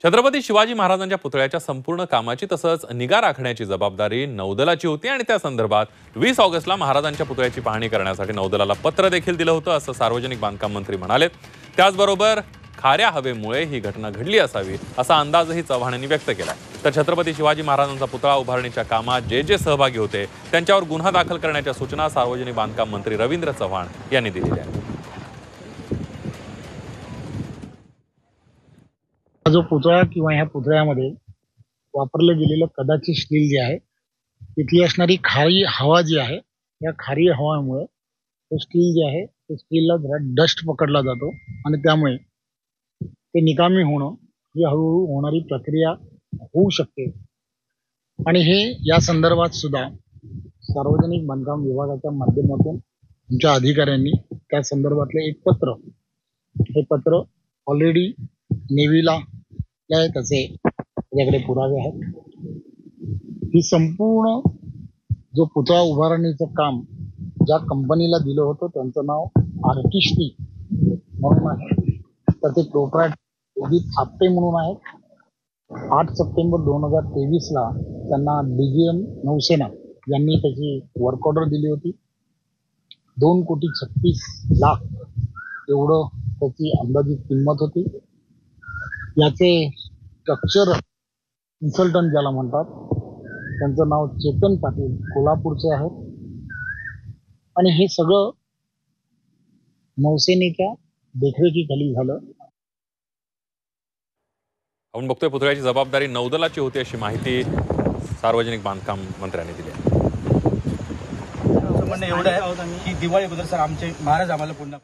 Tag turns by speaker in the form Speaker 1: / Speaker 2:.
Speaker 1: छत्रपती शिवाजी महाराजांच्या पुतळ्याच्या संपूर्ण कामाची तसंच निगा राखण्याची जबाबदारी नौदलाची होती आणि त्या संदर्भात 20 ऑगस्टला महाराजांच्या पुतळ्याची पाहणी करण्यासाठी नौदलाला पत्र देखील दिलं होतं असं सार्वजनिक बांधकाम मंत्री म्हणाले। त्याचबरोबर खाऱ्या हवेमुळे ही घटना घडली असावी असा अंदाजही चव्हाणांनी व्यक्त केला। तर छत्रपती शिवाजी महाराजांचा पुतळा उभारणीच्या कामात जे सहभागी होते त्यांच्यावर गुन्हा दाखल करण्याच्या सूचना सार्वजनिक बांधकाम मंत्री रवींद्र चव्हाण यांनी दिलेल्या आहेत।
Speaker 2: जो पुतळा किंवा ह्या पुतळ्यामध्ये वापरलं गेलेलं कदाचित स्टील जे आहे तिथली असणारी खारी हवा जी आहे या खारी हवामुळे तो स्टील जे आहे ते स्टीलला जरा डस्ट पकडला जातो आणि त्यामुळे ते निकामी होणं ही हळूहळू होणारी प्रक्रिया होऊ शकते। आणि हे या संदर्भात सुद्धा सार्वजनिक बांधकाम विभागाच्या माध्यमातून आमच्या अधिकाऱ्यांनी त्या संदर्भातले एक पत्र हे पत्र ऑलरेडी नेव्हीला त्याचे त्याच्याकडे पुरावे आहेत। ही संपूर्ण जो पुतळा उभारणीचं काम ज्या कंपनीला दिलं होतं त्यांचं नाव आर्टिस्टी म्हणून आहे, तर ते प्रोप्रायटर उदित थापटे म्हणून आहेत। 8 सप्टेंबर 2023ला त्यांना DGM नौसेना यांनी त्याची वर्क ऑर्डर दिली होती। 2,36,00,000 एवढं त्याची अंदाजित किंमत होती। याचे स्ट्रक्चर कन्सल्टंट ज्याला म्हणतात त्यांचं नाव चेतन पाटील कोल्हापूरचे आहेत आणि हे सगळं नौसेनेच्या देखरेखीखाली झालं।
Speaker 1: आपण बघतोय पुतळ्याची जबाबदारी नौदलाची होती अशी माहिती सार्वजनिक बांधकाम मंत्र्यांनी दिली आहे।
Speaker 3: म्हणणं एवढं आहे की दिवाळी बद्दल सर आमचे महाराज आम्हाला पुन्हा